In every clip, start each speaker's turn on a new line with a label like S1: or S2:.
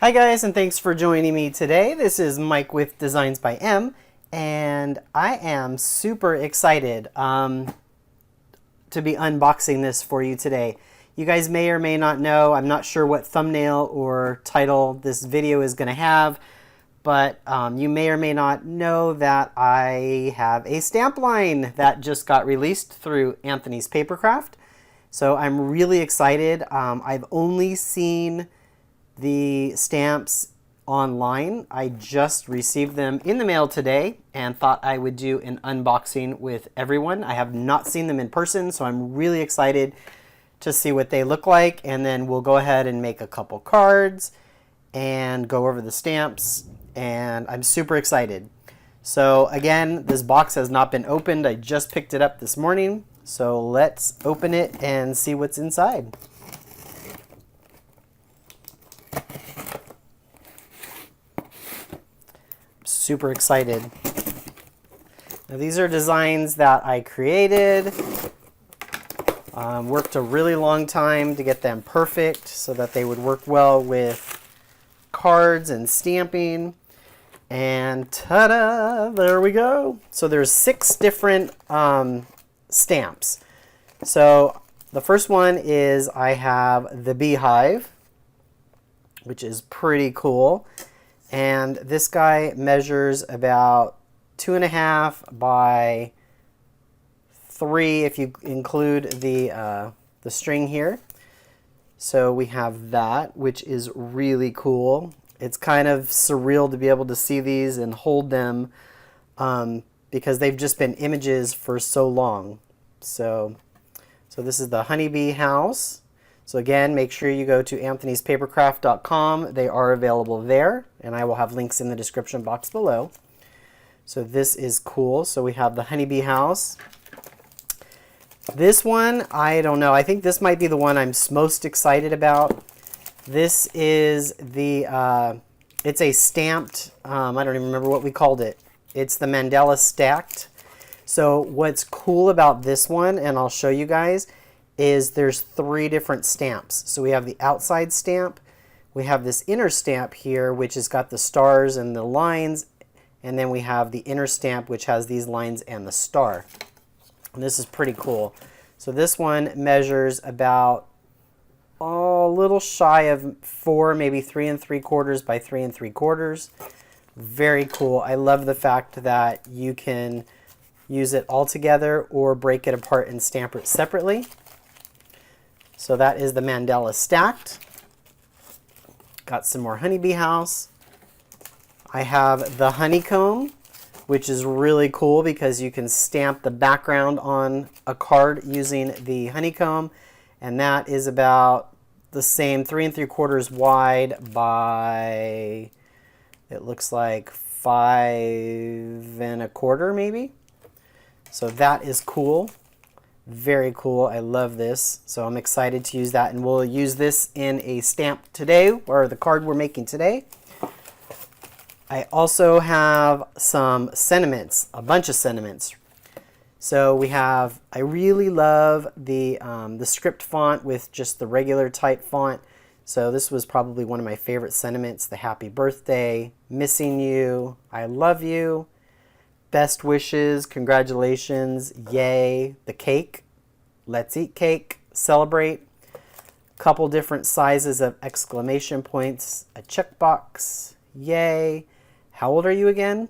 S1: Hi guys, and thanks for joining me today. This is Mike with Designs by M, and I am super excited to be unboxing this for you today. You guys may or may not know, I'm not sure what thumbnail or title this video is going to have, but you may or may not know that I have a stamp line that just got released through Anthony's Papercraft. So I'm really excited. I've only seen the stamps online. I just received them in the mail today and thought I would do an unboxing with everyone. I have not seen them in person, so I'm really excited to see what they look like, and then we'll go ahead and make a couple cards and go over the stamps, and I'm super excited. So again, this box has not been opened. I just picked it up this morning, so let's open it and see what's inside. Super excited. Now these are designs that I created. Worked a really long time to get them perfect so that they would work well with cards and stamping. And ta-da! There we go. So there's 6 different stamps. So the first one is I have the Beehive, which is pretty cool. And this guy measures about 2.5 by 3 if you include the string here. So we have that, which is really cool. It's kind of surreal to be able to see these and hold them because they've just been images for so long. So this is the Honeybee House. So again, make sure you go to anthonyspapercraft.com. They are available there, and I will have links in the description box below. So this is cool. So we have the Honeybee House. This one, I don't know. I think this might be the one I'm most excited about. This is the, it's a stamped, I don't even remember what we called it. It's the Mandela Stacked. So what's cool about this one, and I'll show you guys, is there's 3 different stamps. So we have the outside stamp, we have this inner stamp here which has got the stars and the lines, and then we have the inner stamp which has these lines and the star. And this is pretty cool. So this one measures about a little shy of 4, maybe 3 3/4 by 3 3/4. Very cool. I love the fact that you can use it all together or break it apart and stamp it separately. So that is the Mandela Stacked. Got some more Honeybee House. I have the Honeycomb, which is really cool because you can stamp the background on a card using the honeycomb, and that is about the same 3 3/4 wide by, it looks like 5 1/4 maybe. So that is cool. Very cool. I love this. So I'm excited to use that, and we'll use this in a stamp today, or the card we're making today. I also have some sentiments, a bunch of sentiments. So we have, I really love the script font with just the regular type font. So this was probably one of my favorite sentiments, the happy birthday, missing you, I love you, best wishes, congratulations, yay, the cake, let's eat cake, celebrate, couple different sizes of exclamation points, a checkbox, yay, how old are you again,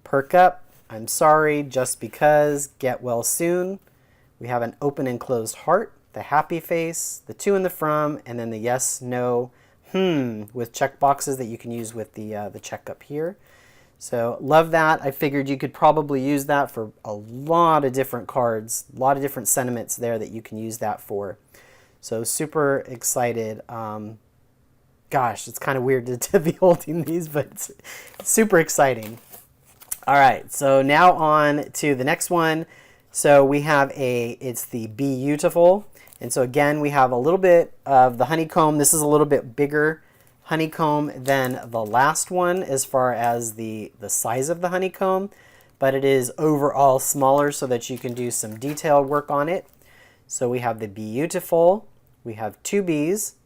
S1: perk up, I'm sorry, just because, get well soon. We have an open and closed heart, the happy face, the to and the from, and then the yes, no, with checkboxes that you can use with the check up here. So love that. I figured you could probably use that for a lot of different cards, a lot of different sentiments there that you can use that for. So super excited. Gosh, it's kind of weird to be holding these, but it's super exciting. All right, so now on to the next one. So we have it's the Beautiful. And so again, we have a little bit of the honeycomb. This is a little bit bigger honeycomb than the last one as far as the size of the honeycomb, but it is overall smaller so that you can do some detailed work on it. So we have the Beautiful, we have 2 bees,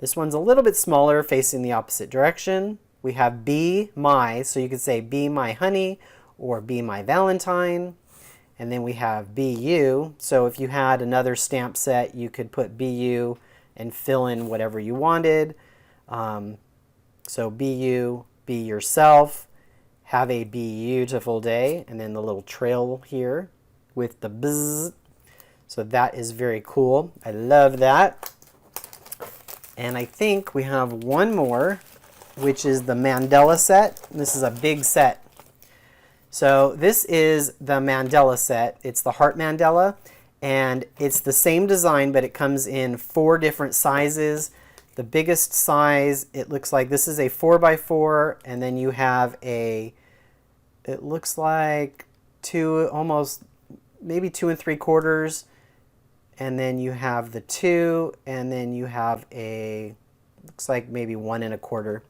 S1: This one's a little bit smaller, facing the opposite direction. We have Be My, so you could say Be My Honey or Be My Valentine. And then we have Be You. So if you had another stamp set, you could put Be You and fill in whatever you wanted. So Be You, Be Yourself, have a beautiful day, and then the little trail here with the bzz. So that is very cool. I love that. And I think we have one more, which is the Mandela Set. This is a big set. So this is the Mandela Set. It's the Heart Mandela, and it's the same design, but it comes in 4 different sizes. The biggest size, it looks like this is a 4x4, and then you have a, it looks like 2, almost maybe 2 3/4, and then you have the 2, and then you have a, looks like maybe 1 1/4.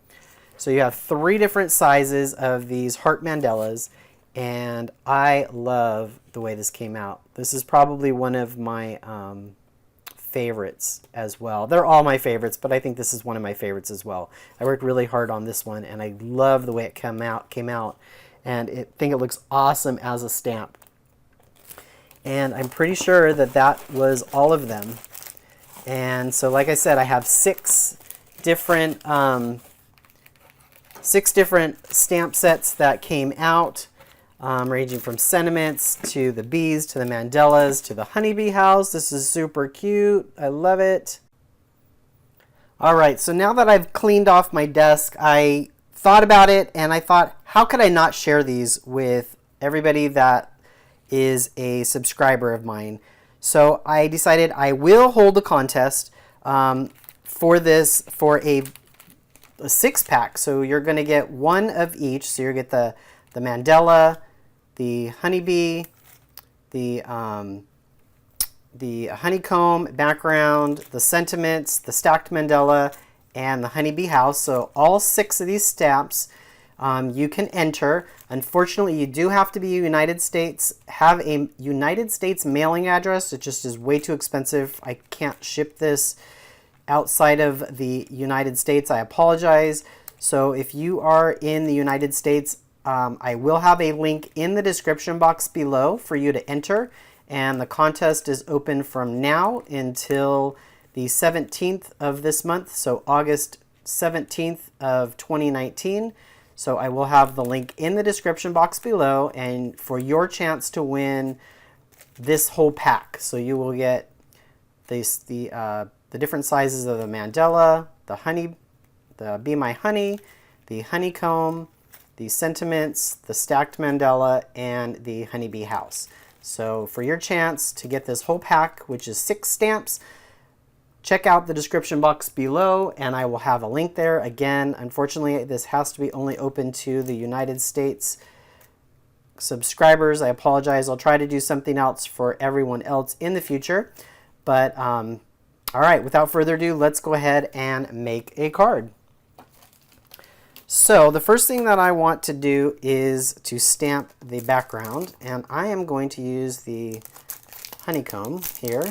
S1: So you have 3 different sizes of these heart mandalas, and I love the way this came out. This is probably one of my favorites as well. They're all my favorites, but I think this is one of my favorites as well. I worked really hard on this one, and I love the way it came out, and I think it looks awesome as a stamp. And I'm pretty sure that that was all of them. And so, like I said, I have 6 different stamp sets that came out, ranging from sentiments to the bees to the mandalas to the Honeybee House. This is super cute. I love it. All right, so now that I've cleaned off my desk, I thought about it, and I thought, how could I not share these with everybody that is a subscriber of mine? So I decided I will hold a contest for this, for a 6-pack. So you're going to get 1 of each. So you get the Mandela, the honeybee, the honeycomb background, the sentiments, the stacked Mandela, and the Honeybee House. So all 6 of these stamps you can enter. Unfortunately, you do have to be United States, have a United States mailing address. It just is way too expensive. I can't ship this outside of the United States. I apologize. So if you are in the United States, I will have a link in the description box below for you to enter. And the contest is open from now until the 17th of this month, so August 17th of 2019. So I will have the link in the description box below, and for your chance to win this whole pack. So you will get the different sizes of the Mandela, the Be My Honey, the honeycomb, the sentiments, the stacked Mandela, and the Honeybee House. So for your chance to get this whole pack, which is 6 stamps, check out the description box below, and I will have a link there. Again, unfortunately, this has to be only open to the United States subscribers. I apologize. I'll try to do something else for everyone else in the future. But all right, without further ado, let's go ahead and make a card. So the first thing that I want to do is to stamp the background, and I am going to use the honeycomb here.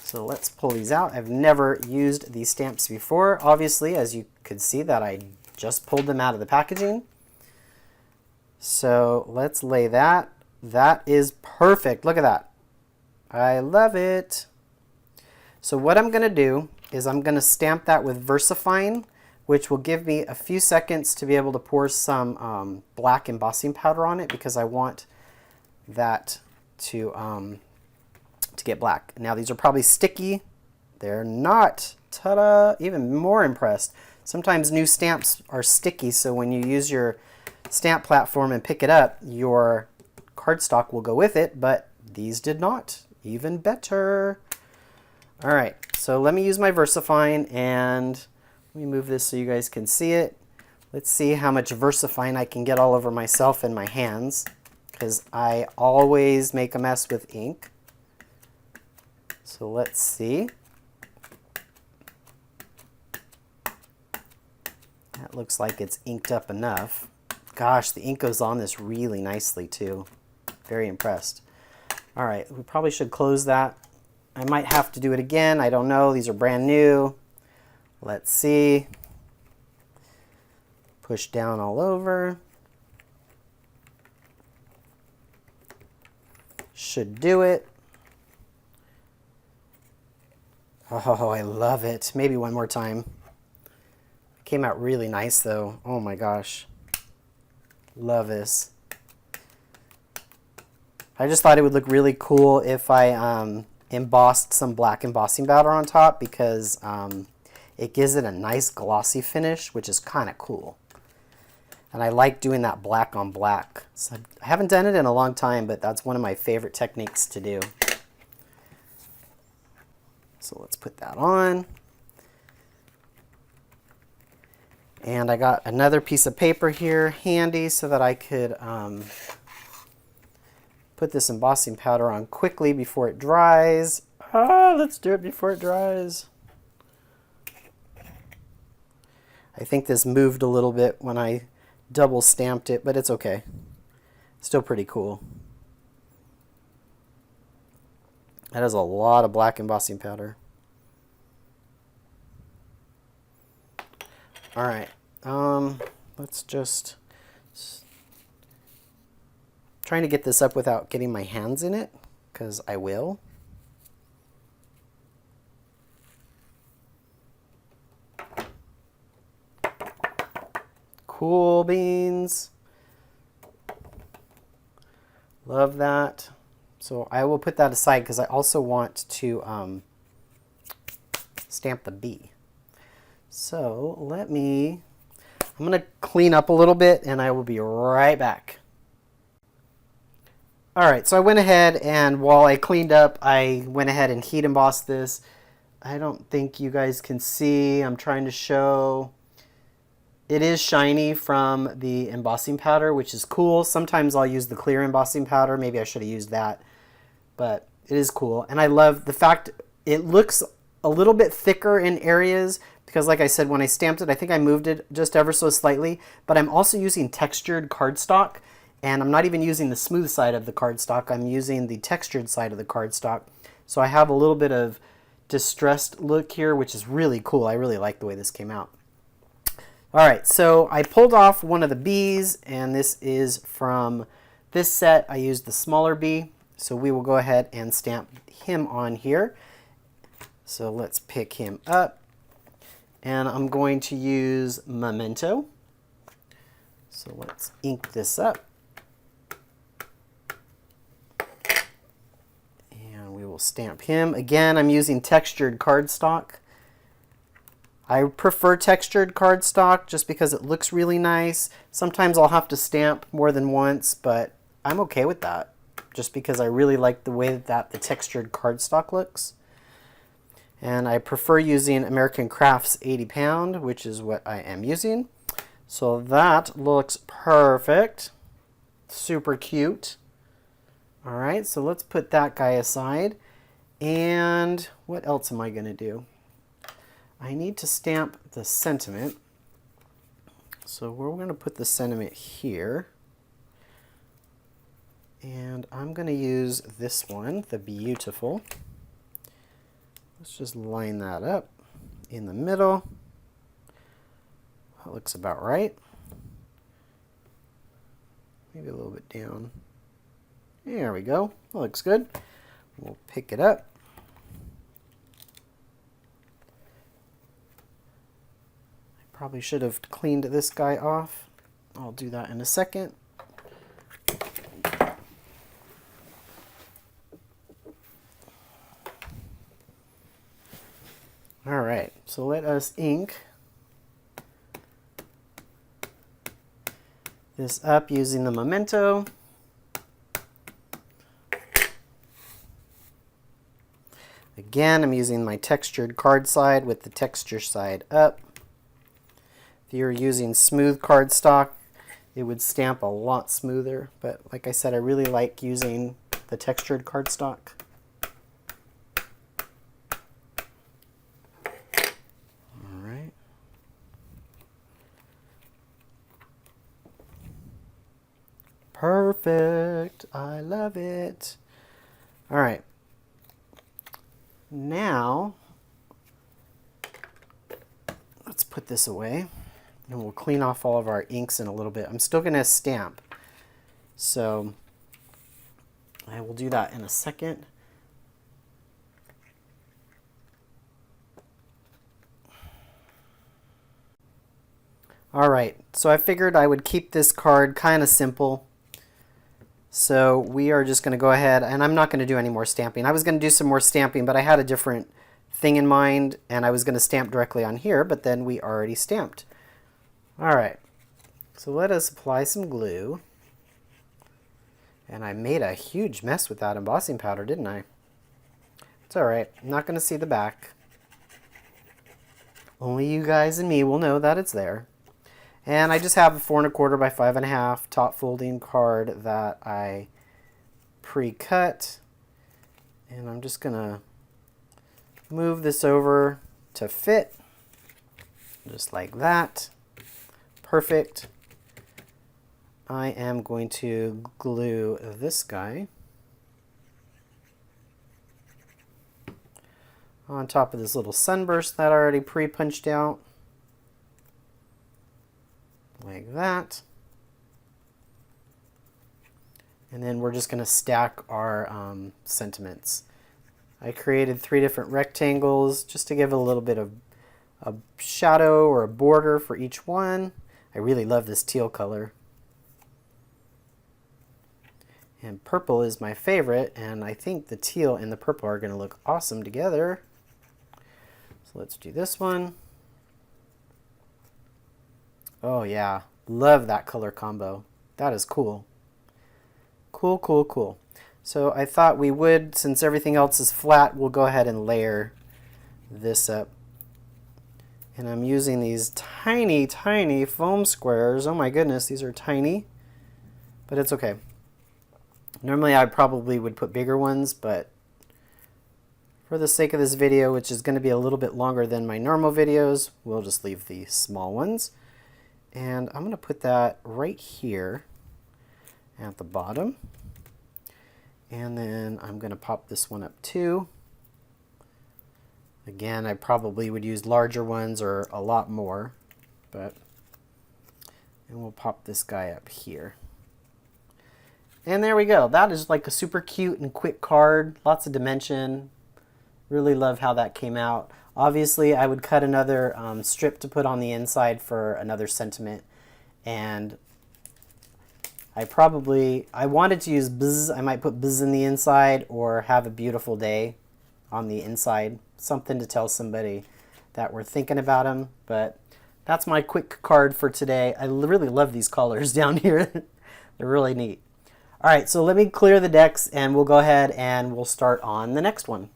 S1: So let's pull these out. I've never used these stamps before. Obviously, as you could see, that I just pulled them out of the packaging. So let's lay that. That is perfect. Look at that. I love it. So what I'm going to do is I'm going to stamp that with VersaFine, which will give me a few seconds to be able to pour some black embossing powder on it, because I want that to get black. Now these are probably sticky. They're not. Ta-da! Even more impressed. Sometimes new stamps are sticky, so when you use your stamp platform and pick it up, your cardstock will go with it, but these did not. Even better. All right, so let me use my VersaFine, and let me move this so you guys can see it. Let's see how much VersaFine I can get all over myself and my hands, because I always make a mess with ink. So let's see. That looks like it's inked up enough. Gosh, the ink goes on this really nicely too. Very impressed. All right, we probably should close that I might have to do it again. I don't know. These are brand new. Let's see. Push down all over. Should do it. Oh, I love it. Maybe one more time. Came out really nice though. Oh my gosh. Love this. I just thought it would look really cool if I embossed some black embossing powder on top, because it gives it a nice glossy finish, which is kind of cool. And I like doing that black on black. So I haven't done it in a long time, but that's one of my favorite techniques to do. So let's put that on. And I got another piece of paper here handy so that I could put this embossing powder on quickly before it dries. Let's do it before it dries. I think this moved a little bit when I double stamped it, but it's okay. Still pretty cool. That is a lot of black embossing powder. All right, let's just trying to get this up without getting my hands in it, because I will. Cool beans. Love that. So I will put that aside because I also want to stamp the bee. So I'm going to clean up a little bit and I will be right back. All right, so I went ahead and while I cleaned up, I went ahead and heat embossed this. I don't think you guys can see. I'm trying to show. It is shiny from the embossing powder, which is cool. Sometimes I'll use the clear embossing powder. Maybe I should have used that, but it is cool. And I love the fact it looks a little bit thicker in areas because, like I said, when I stamped it, I think I moved it just ever so slightly, but I'm also using textured cardstock, and I'm not even using the smooth side of the cardstock. I'm using the textured side of the cardstock. So I have a little bit of distressed look here, which is really cool. I really like the way this came out. All right, so I pulled off one of the bees, and this is from this set. I used the smaller bee, so we will go ahead and stamp him on here. So let's pick him up, and I'm going to use Memento. So let's ink this up. And we will stamp him. Again, I'm using textured cardstock. I prefer textured cardstock just because it looks really nice. Sometimes I'll have to stamp more than once, but I'm okay with that just because I really like the way that the textured cardstock looks. And I prefer using American Crafts 80 pound, which is what I am using. So that looks perfect. Super cute. All right, so let's put that guy aside. And what else am I going to do? I need to stamp the sentiment. So we're going to put the sentiment here. And I'm going to use this one, the beautiful. Let's just line that up in the middle. That looks about right. Maybe a little bit down. There we go. That looks good. We'll pick it up. Probably should have cleaned this guy off. I'll do that in a second. All right, so let us ink this up using the Memento. Again, I'm using my textured card side with the texture side up. If you're using smooth cardstock, it would stamp a lot smoother, but like I said, I really like using the textured cardstock. All right. Perfect. I love it. All right. Now, let's put this away and we'll clean off all of our inks in a little bit. I'm still going to stamp, so I will do that in a second. All right, so I figured I would keep this card kind of simple. So we are just going to go ahead, and I'm not going to do any more stamping. I was going to do some more stamping, but I had a different thing in mind, and I was going to stamp directly on here, but then we already stamped. All right, so let us apply some glue. And I made a huge mess with that embossing powder, didn't I? It's all right. I'm not going to see the back. Only you guys and me will know that it's there. And I just have a 4 1/4 by 5 1/2 top folding card that I pre-cut. And I'm just going to move this over to fit, just like that. Perfect. I am going to glue this guy on top of this little sunburst that I already pre-punched out. Like that. And then we're just going to stack our sentiments. I created 3 different rectangles just to give a little bit of a shadow or a border for each one. I really love this teal color. And purple is my favorite, and I think the teal and the purple are going to look awesome together. So let's do this one. Oh yeah, love that color combo. That is cool. Cool, cool, cool. So I thought we would, since everything else is flat, we'll go ahead and layer this up. And I'm using these tiny, tiny foam squares. Oh my goodness, these are tiny, but it's okay. Normally I probably would put bigger ones, but for the sake of this video, which is going to be a little bit longer than my normal videos, we'll just leave the small ones. And I'm going to put that right here at the bottom. And then I'm going to pop this one up too. Again, I probably would use larger ones or a lot more, and we'll pop this guy up here. And there we go. That is like a super cute and quick card. Lots of dimension. Really love how that came out. Obviously, I would cut another strip to put on the inside for another sentiment. And I wanted to use bzz. I might put bzz in the inside or have a beautiful day on the inside. Something to tell somebody that we're thinking about them. But that's my quick card for today. I really love these colors down here. They're really neat. All right, so let me clear the decks and we'll go ahead and we'll start on the next one.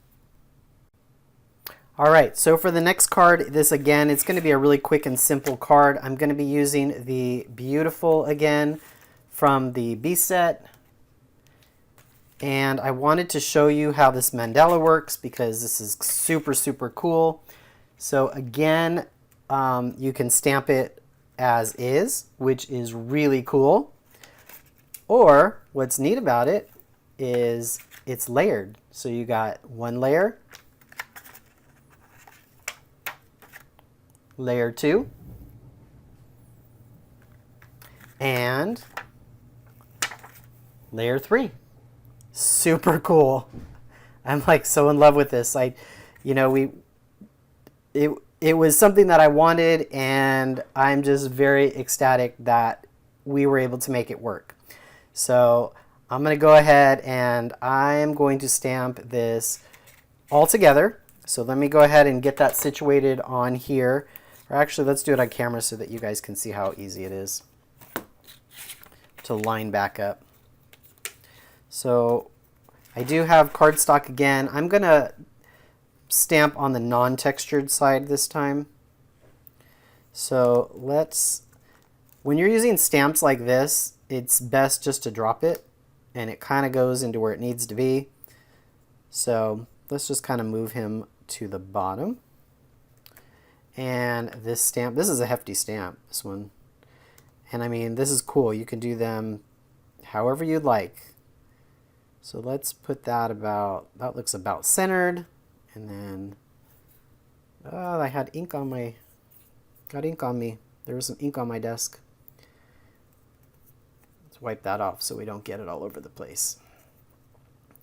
S1: All right, so for the next card, this again, it's going to be a really quick and simple card. I'm going to be using the Beautiful again from the B set. And I wanted to show you how this mandala works because this is super, super cool. So again, you can stamp it as is, which is really cool. Or what's neat about it is it's layered. So you got one layer, layer 2, and layer 3. Super cool. I'm like so in love with this. It was something that I wanted, and I'm just very ecstatic that we were able to make it work. So I'm going to go ahead and I'm going to stamp this all together. So let me go ahead and get that situated on here. Or actually, let's do it on camera so that you guys can see how easy it is to line back up. So I do have cardstock again. I'm going to stamp on the non-textured side this time. So when you're using stamps like this, it's best just to drop it and it kind of goes into where it needs to be. So let's just kind of move him to the bottom. And this stamp, this is a hefty stamp, this one. And I mean, this is cool. You can do them however you'd like. So let's put that looks about centered. And then, oh, I had ink on my, got ink on me. There was some ink on my desk. Let's wipe that off so we don't get it all over the place.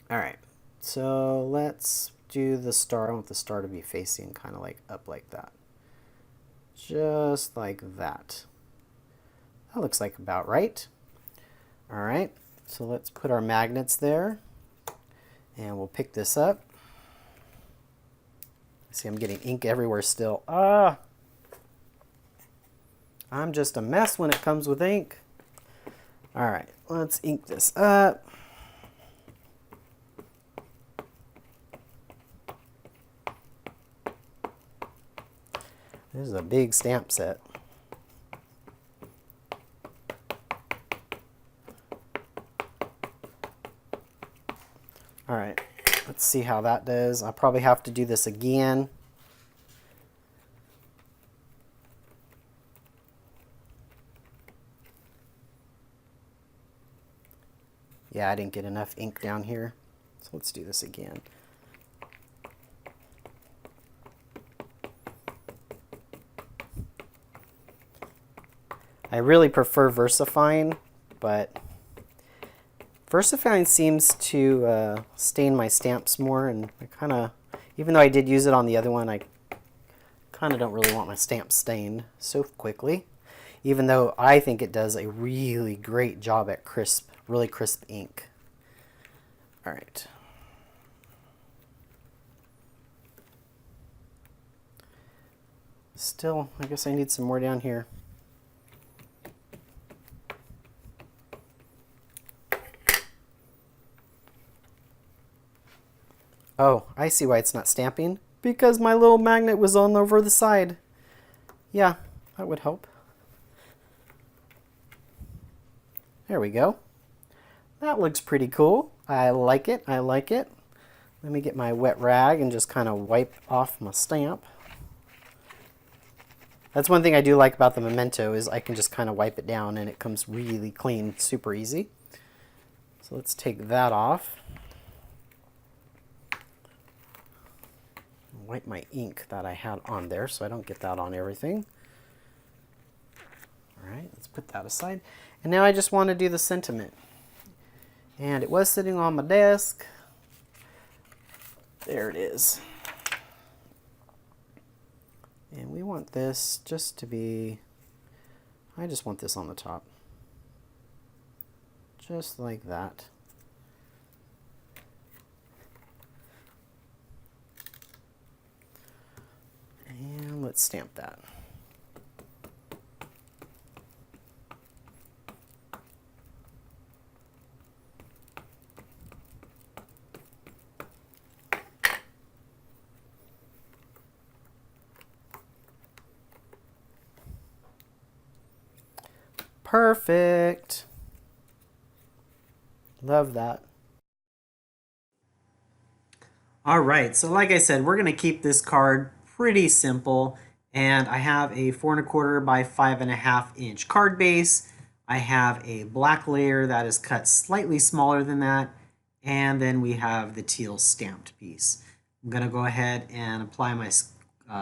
S1: All right, so let's do the star. I want the star to be facing kind of like up like that. Just like that. That looks like about right. All right, so let's put our magnets there and we'll pick this up. See, I'm getting ink everywhere still. Ah! I'm just a mess when it comes with ink. All right, let's ink this up. This is a big stamp set. All right, let's see how that does. I'll probably have to do this again. Yeah, I didn't get enough ink down here. So let's do this again. I really prefer VersaFine, but VersaFine seems to stain my stamps more, and I kind of, even though I did use it on the other one, I kind of don't really want my stamps stained so quickly, even though I think it does a really great job at crisp, really crisp ink. All right. Still, I guess I need some more down here. Oh, I see why it's not stamping. Because my little magnet was on over the side. Yeah, that would help. There we go. That looks pretty cool. I like it. I like it. Let me get my wet rag and just kind of wipe off my stamp. That's one thing I do like about the Memento is I can just kind of wipe it down and it comes really clean, super easy. So let's take that off. Wipe my ink that I had on there so I don't get that on everything. All right, let's put that aside. And now I just want to do the sentiment. And it was sitting on my desk. There it is. And we want this just to be, I just want this on the top. Just like that. And let's stamp that. Perfect. Love that. All right, so like I said, we're going to keep this card pretty simple, and I have a 4¼ by 5½ inch card base. I have a black layer that is cut slightly smaller than that, and then we have the teal stamped piece. I'm going to go ahead and apply my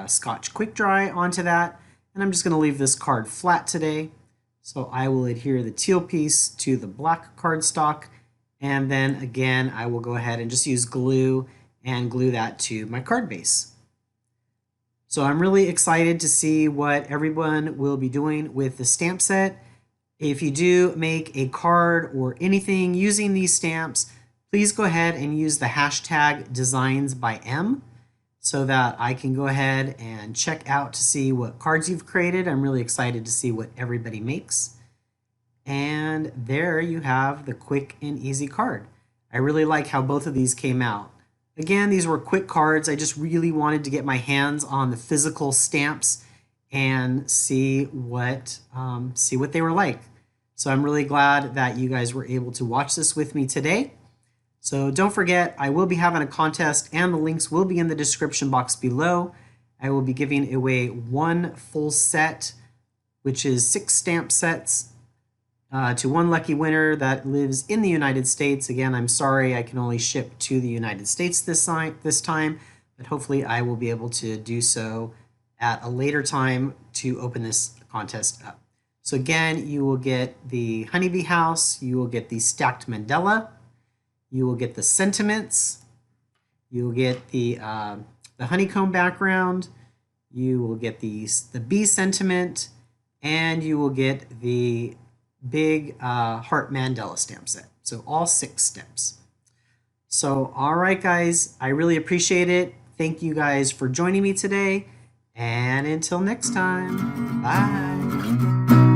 S1: Scotch Quick Dry onto that, and I'm just going to leave this card flat today. So I will adhere the teal piece to the black cardstock, and then again I will go ahead and just use glue and glue that to my card base. So I'm really excited to see what everyone will be doing with the stamp set. If you do make a card or anything using these stamps, please go ahead and use the hashtag Dezinesbyem so that I can go ahead and check out to see what cards you've created. I'm really excited to see what everybody makes. And there you have the quick and easy card. I really like how both of these came out. Again, these were quick cards. I just really wanted to get my hands on the physical stamps and see what they were like. So I'm really glad that you guys were able to watch this with me today. So don't forget, I will be having a contest and the links will be in the description box below. I will be giving away one full set, which is 6 stamp sets, to one lucky winner that lives in the United States. Again, I'm sorry I can only ship to the United States this time, but but hopefully I will be able to do so at a later time to open this contest up. So again, you will get the Honeybee House, you will get the Stacked Mandela, you will get the sentiments, you will get the honeycomb background, you will get the bee sentiment, and you will get the big heart Mandela stamp set. So all 6 steps. So all right, guys, I really appreciate it. Thank you guys for joining me today. And until next time, bye.